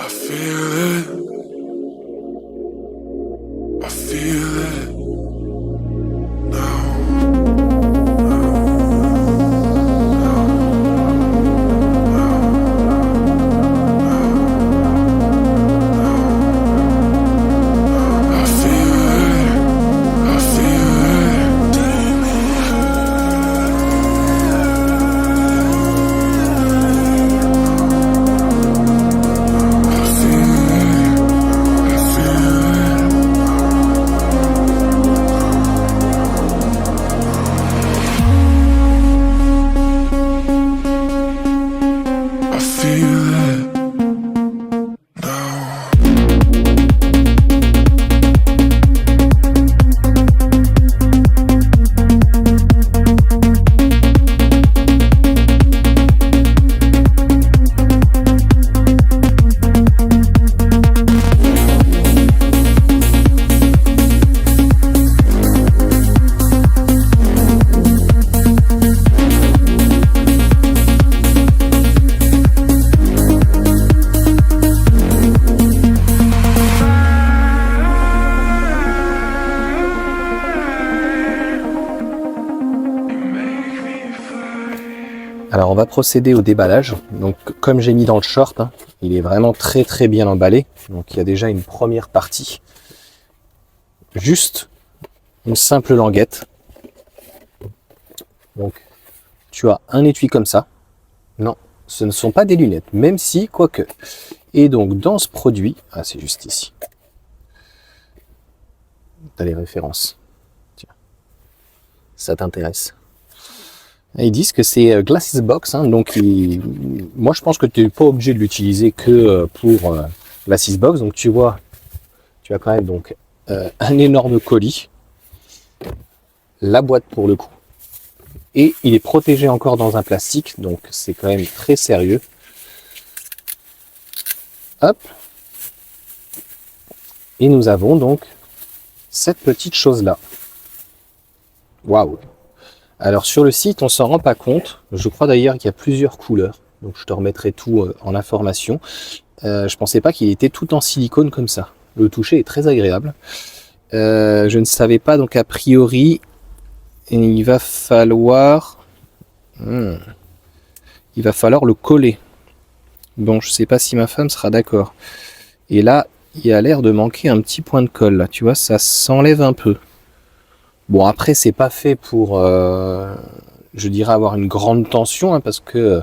I feel it. I feel it now. I feel it. I feel it. Take me I feel it. I feel it. I feel it now. Alors on va procéder au déballage. Donc comme j'ai mis dans le short, hein, il est vraiment très très bien emballé. Donc il y a déjà une première partie. Juste une simple languette. Donc tu as un étui comme ça. Non, ce ne sont pas des lunettes, même si, quoique. Et donc dans ce produit, ah c'est juste ici. Tu as les références. Tiens, ça t'intéresse. Ils disent que c'est Glasses Box, hein, donc moi je pense que tu n'es pas obligé de l'utiliser que pour Glasses Box. Donc tu vois, tu as quand même donc un énorme colis, la boîte pour le coup, et il est protégé encore dans un plastique, donc c'est quand même très sérieux. Hop, et nous avons donc cette petite chose là. Waouh! Alors sur le site, on s'en rend pas compte. Je crois d'ailleurs qu'il y a plusieurs couleurs. Donc je te remettrai tout en information. Je pensais pas qu'il était tout en silicone comme ça. Le toucher est très agréable. Je ne savais pas, donc a priori, il va falloir le coller. Bon, je sais pas si ma femme sera d'accord. Et là, il y a l'air de manquer un petit point de colle. Là, tu vois, ça s'enlève un peu. Bon, après, c'est pas fait pour, je dirais, avoir une grande tension, hein, parce que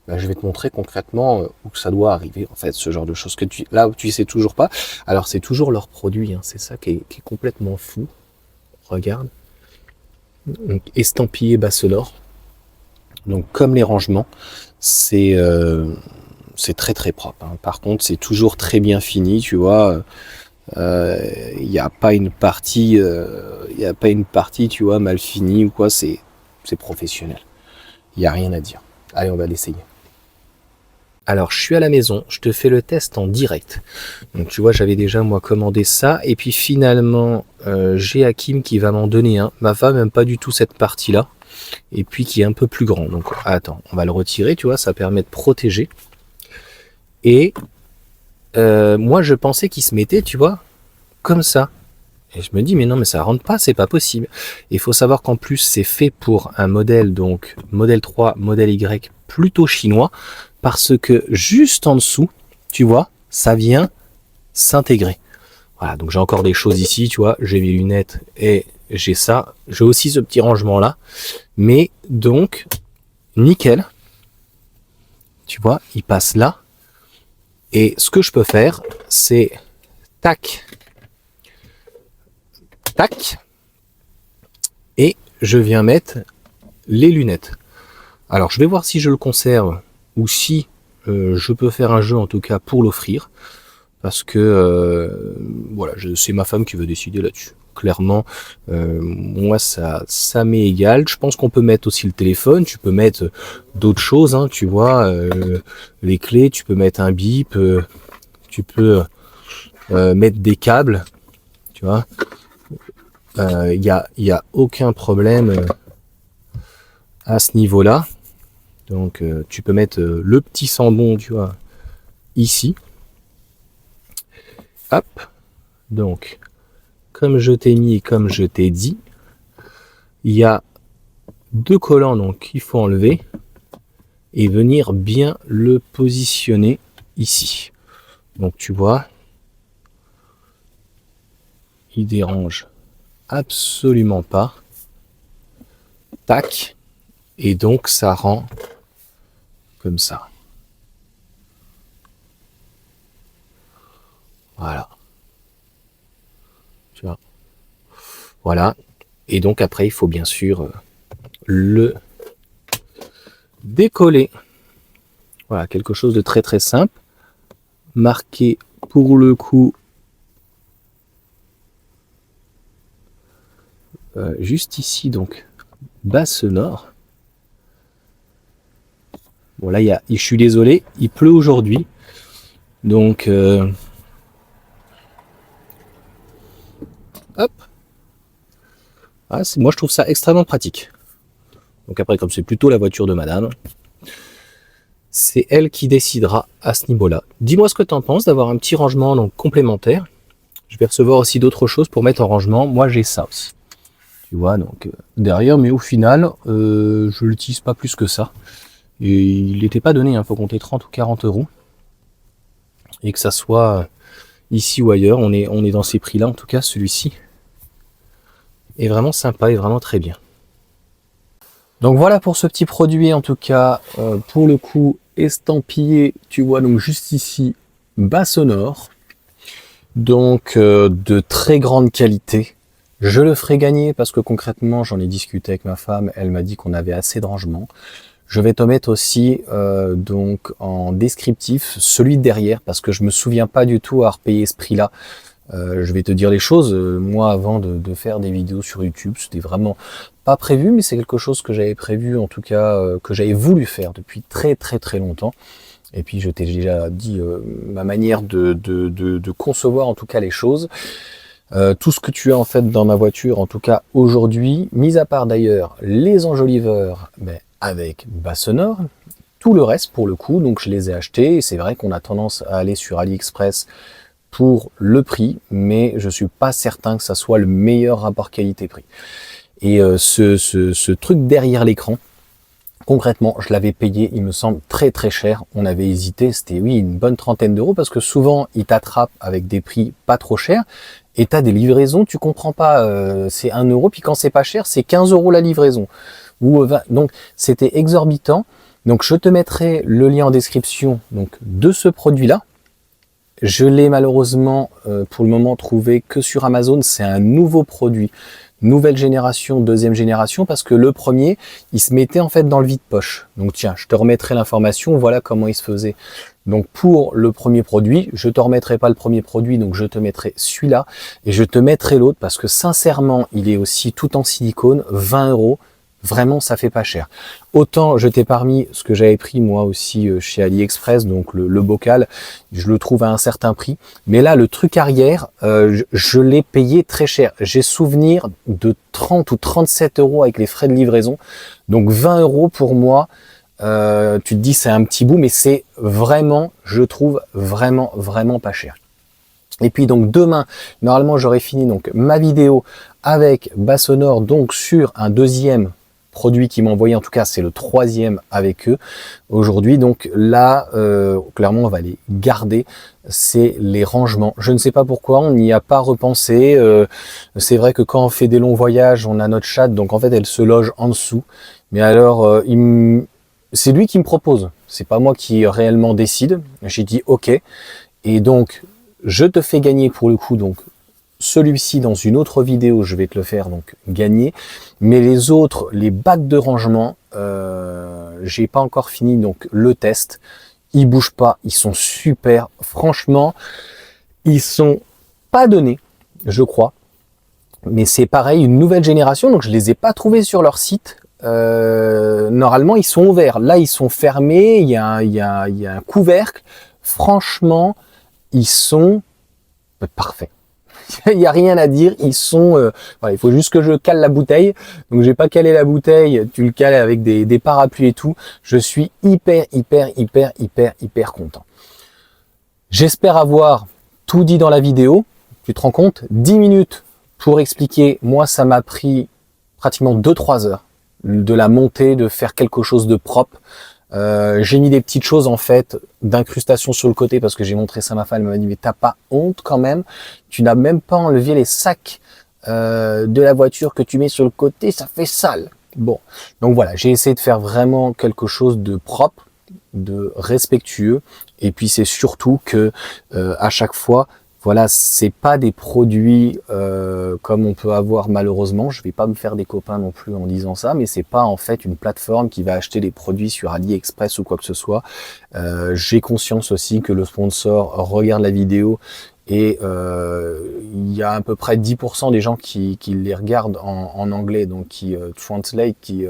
je vais te montrer concrètement où ça doit arriver, en fait, ce genre de choses que là où tu sais toujours pas. Alors, c'est toujours leur produit, hein, c'est ça qui est complètement fou. Regarde. Donc, estampillé Basselor. Donc, comme les rangements, c'est très très propre. Hein. Par contre, c'est toujours très bien fini, tu vois. Il n'y a pas une partie, tu vois, mal finie ou quoi, c'est professionnel. Il n'y a rien à dire. Allez, on va l'essayer. Alors, je suis à la maison, je te fais le test en direct. Donc, tu vois, j'avais déjà, moi, commandé ça. Et puis, finalement, j'ai Hakim qui va m'en donner un. Ma femme n'aime pas du tout cette partie-là. Et puis, qui est un peu plus grand. Donc, attends, on va le retirer, tu vois, ça permet de protéger. Et moi, je pensais qu'il se mettait, tu vois, comme ça. Et je me dis, mais non, mais ça rentre pas, c'est pas possible. Il faut savoir qu'en plus, c'est fait pour un modèle, donc modèle 3, modèle Y, plutôt chinois, parce que juste en dessous, tu vois, ça vient s'intégrer. Voilà, donc j'ai encore des choses ici, tu vois, j'ai mes lunettes et j'ai ça. J'ai aussi ce petit rangement-là. Mais donc, nickel. Tu vois, il passe là. Et ce que je peux faire, c'est tac, tac, et je viens mettre les lunettes. Alors je vais voir si je le conserve ou si je peux faire un jeu en tout cas pour l'offrir, parce que voilà, c'est ma femme qui veut décider là-dessus. Clairement, moi ça m'est égal. Je pense qu'on peut mettre aussi le téléphone, tu peux mettre d'autres choses, hein, tu vois, les clés, tu peux mettre un bip, tu peux mettre des câbles, tu vois. Il y a aucun problème à ce niveau-là. Donc tu peux mettre le petit sambon, tu vois, ici. Hop. Donc, comme je t'ai mis et comme je t'ai dit, il y a 2 collants donc qu'il faut enlever et venir bien le positionner ici. Donc tu vois, il dérange absolument pas. Tac. Et donc ça rend comme ça. Voilà. Tu vois. Voilà. Et donc après, il faut bien sûr le décoller. Voilà, quelque chose de très très simple. Marqué pour le coup juste ici, donc basse nord. Bon là, je suis désolé, il pleut aujourd'hui. Donc hop. Ah, moi je trouve ça extrêmement pratique. Donc après, comme c'est plutôt la voiture de madame, c'est elle qui décidera à ce niveau-là. Dis-moi ce que tu en penses d'avoir un petit rangement donc complémentaire. Je vais recevoir aussi d'autres choses pour mettre en rangement. Moi j'ai ça aussi. Tu vois, donc derrière, mais au final, je l'utilise pas plus que ça. Et il n'était pas donné, il faut compter 30 ou 40 euros. Et que ça soit ici ou ailleurs, on est dans ces prix-là, en tout cas celui-ci est vraiment sympa et vraiment très bien. Donc voilà pour ce petit produit, en tout cas, pour le coup, estampillé, tu vois, donc juste ici, bas sonore. Donc de très grande qualité. Je le ferai gagner parce que concrètement, j'en ai discuté avec ma femme, elle m'a dit qu'on avait assez de rangement. Je vais te mettre aussi donc en descriptif celui de derrière parce que je me souviens pas du tout avoir payé ce prix-là. Je vais te dire les choses. Moi, avant de faire des vidéos sur YouTube, c'était vraiment pas prévu, mais c'est quelque chose que j'avais prévu, en tout cas que j'avais voulu faire depuis très très très longtemps. Et puis je t'ai déjà dit ma manière de concevoir en tout cas les choses. Tout ce que tu as en fait dans ma voiture, en tout cas aujourd'hui, mis à part d'ailleurs les enjoliveurs avec bas sonore, tout le reste pour le coup, donc je les ai achetés. Et c'est vrai qu'on a tendance à aller sur AliExpress pour le prix, mais je suis pas certain que ça soit le meilleur rapport qualité-prix. Et ce truc derrière l'écran, concrètement, je l'avais payé, il me semble, très très cher. On avait hésité, c'était oui une bonne trentaine d'euros parce que souvent, ils t'attrapent avec des prix pas trop chers et tu as des livraisons, tu comprends pas, c'est 1 euro, puis quand c'est pas cher, c'est 15 euros la livraison. Ou 20, donc c'était exorbitant. Donc je te mettrai le lien en description donc, de ce produit-là. Je l'ai malheureusement pour le moment trouvé que sur Amazon, c'est un nouveau produit. Nouvelle génération, deuxième génération, parce que le premier, il se mettait en fait dans le vide-poche. Donc tiens, je te remettrai l'information, voilà comment il se faisait. Donc pour le premier produit, je te remettrai pas le premier produit, donc je te mettrai celui-là, et je te mettrai l'autre, parce que sincèrement, il est aussi tout en silicone, 20 euros. Vraiment, ça fait pas cher. Autant je t'ai parmi ce que j'avais pris moi aussi chez AliExpress, donc le bocal, je le trouve à un certain prix. Mais là, le truc arrière, je l'ai payé très cher. J'ai souvenir de 30 ou 37 euros avec les frais de livraison. Donc 20 euros pour moi, tu te dis c'est un petit bout, mais c'est vraiment, je trouve vraiment pas cher. Et puis donc demain, normalement j'aurai fini donc ma vidéo avec bas sonore donc sur un deuxième produit qui m'a envoyé, en tout cas c'est le 3e avec eux aujourd'hui. Donc là clairement on va les garder, c'est les rangements. Je ne sais pas pourquoi on n'y a pas repensé. C'est vrai que quand on fait des longs voyages, on a notre chatte, donc en fait elle se loge en dessous. Mais alors c'est lui qui me propose, c'est pas moi qui réellement décide. J'ai dit ok, et donc je te fais gagner pour le coup donc celui-ci dans une autre vidéo, je vais te le faire donc gagner. Mais les autres, les bacs de rangement, j'ai pas encore fini donc le test. Ils bougent pas, ils sont super. Franchement, ils sont pas donnés, je crois. Mais c'est pareil, une nouvelle génération, donc je les ai pas trouvés sur leur site. Normalement, ils sont ouverts. Là, ils sont fermés. Il y a un couvercle. Franchement, ils sont parfaits. Il n'y a rien à dire, ils sont... voilà, il faut juste que je cale la bouteille. Donc j'ai pas calé la bouteille, tu le cales avec des parapluies et tout. Je suis hyper content. J'espère avoir tout dit dans la vidéo. Tu te rends compte, 10 minutes pour expliquer. Moi, ça m'a pris pratiquement 2-3 heures de la monter, de faire quelque chose de propre. J'ai mis des petites choses en fait d'incrustation sur le côté parce que j'ai montré ça à ma femme, elle m'a dit mais t'as pas honte quand même, tu n'as même pas enlevé les sacs de la voiture que tu mets sur le côté, ça fait sale. Bon, donc voilà, j'ai essayé de faire vraiment quelque chose de propre, de respectueux, et puis c'est surtout que à chaque fois, voilà, c'est pas des produits comme on peut avoir malheureusement. Je vais pas me faire des copains non plus en disant ça, mais c'est pas en fait une plateforme qui va acheter des produits sur AliExpress ou quoi que ce soit. J'ai conscience aussi que le sponsor regarde la vidéo et il y a à peu près 10% des gens qui les regardent en anglais, donc qui translate, qui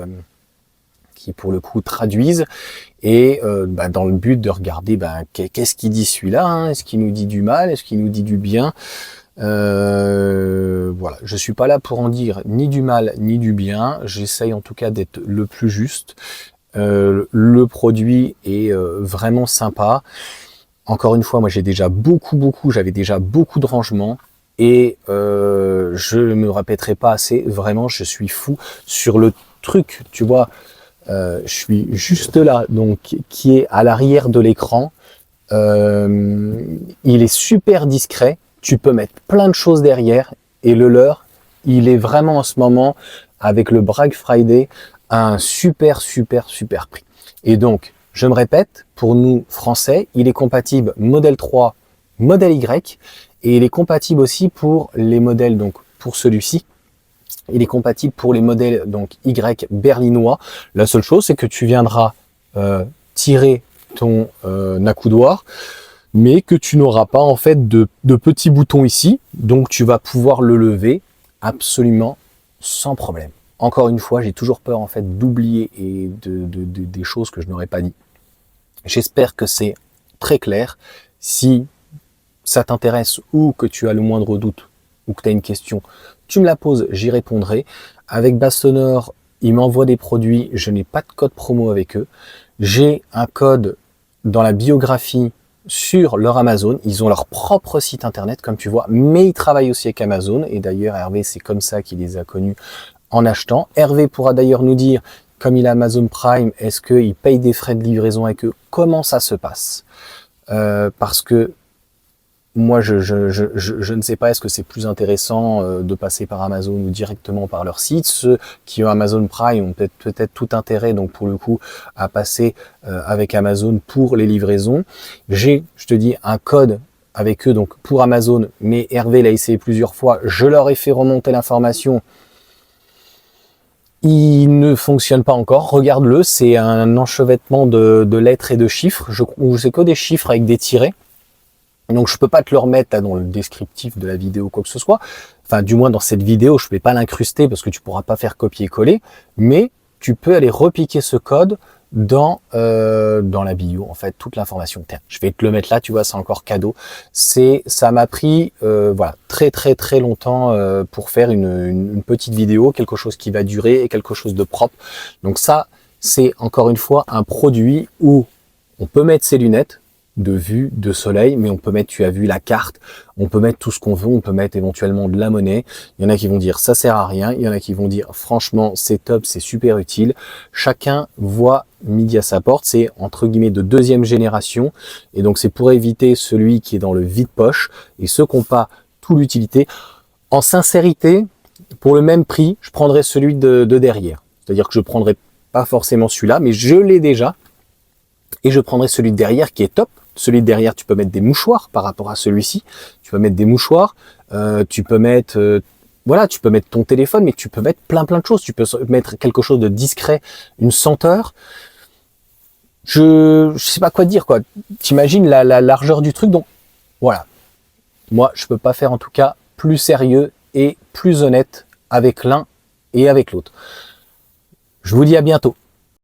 pour le coup traduisent, et dans le but de regarder qu'est-ce qu'il dit celui-là, hein, est-ce qu'il nous dit du mal, est-ce qu'il nous dit du bien. Voilà, je suis pas là pour en dire ni du mal ni du bien, j'essaye en tout cas d'être le plus juste. Le produit est vraiment sympa. Encore une fois, moi j'avais déjà beaucoup de rangements, et je me répéterai pas assez, vraiment je suis fou sur le truc, tu vois. Je suis juste là, donc qui est à l'arrière de l'écran. Il est super discret. Tu peux mettre plein de choses derrière, et le leur, il est vraiment en ce moment avec le Black Friday à un super prix. Et donc, je me répète, pour nous Français, il est compatible modèle 3, modèle Y, et il est compatible aussi pour les modèles, donc pour celui-ci. Il est compatible pour les modèles donc Y berlinois. La seule chose, c'est que tu viendras tirer ton accoudoir, mais que tu n'auras pas en fait de petits boutons ici. Donc tu vas pouvoir le lever absolument sans problème. Encore une fois, j'ai toujours peur en fait d'oublier et des choses que je n'aurais pas dit. J'espère que c'est très clair. Si ça t'intéresse ou que tu as le moindre doute ou que tu as une question, tu me la poses, j'y répondrai. Avec Bastonneur, ils m'envoient des produits, je n'ai pas de code promo avec eux. J'ai un code dans la biographie sur leur Amazon. Ils ont leur propre site internet, comme tu vois, mais ils travaillent aussi avec Amazon. Et d'ailleurs, Hervé, c'est comme ça qu'il les a connus en achetant. Hervé pourra d'ailleurs nous dire, comme il a Amazon Prime, est-ce qu'il paye des frais de livraison avec eux? Comment ça se passe? Parce que moi, je ne sais pas, est-ce que c'est plus intéressant de passer par Amazon ou directement par leur site. Ceux qui ont Amazon Prime ont peut-être tout intérêt, donc pour le coup, à passer avec Amazon pour les livraisons. J'ai, je te dis, un code avec eux donc pour Amazon, mais Hervé l'a essayé plusieurs fois. Je leur ai fait remonter l'information. Il ne fonctionne pas encore. Regarde-le, c'est un enchevêtrement de lettres et de chiffres. C'est que des chiffres avec des tirets. Donc je peux pas te le remettre là, dans le descriptif de la vidéo, quoi que ce soit. Enfin, du moins dans cette vidéo, je vais pas l'incruster parce que tu pourras pas faire copier-coller. Mais tu peux aller repiquer ce code dans la bio, en fait, toute l'information. Tiens, je vais te le mettre là, tu vois, c'est encore cadeau. Ça m'a pris voilà très longtemps pour faire une petite vidéo, quelque chose qui va durer et quelque chose de propre. Donc ça, c'est encore une fois un produit où on peut mettre ses lunettes de vue, de soleil, mais on peut mettre, tu as vu la carte, on peut mettre tout ce qu'on veut, on peut mettre éventuellement de la monnaie. Il y en a qui vont dire ça sert à rien, il y en a qui vont dire franchement c'est top, c'est super utile. Chacun voit midi à sa porte, c'est entre guillemets de deuxième génération, et donc c'est pour éviter celui qui est dans le vide-poche, et ceux qui n'ont pas toute l'utilité. En sincérité, pour le même prix, je prendrais celui de derrière. C'est-à-dire que je prendrais pas forcément celui-là, mais je l'ai déjà, et je prendrais celui de derrière qui est top. Celui de derrière, tu peux mettre des mouchoirs par rapport à celui-ci. Tu peux mettre des mouchoirs, tu peux mettre, voilà, tu peux mettre ton téléphone, mais tu peux mettre plein de choses. Tu peux mettre quelque chose de discret, une senteur. Je sais pas quoi dire, quoi. T'imagines la largeur du truc, donc voilà. Moi, je peux pas faire en tout cas plus sérieux et plus honnête avec l'un et avec l'autre. Je vous dis à bientôt.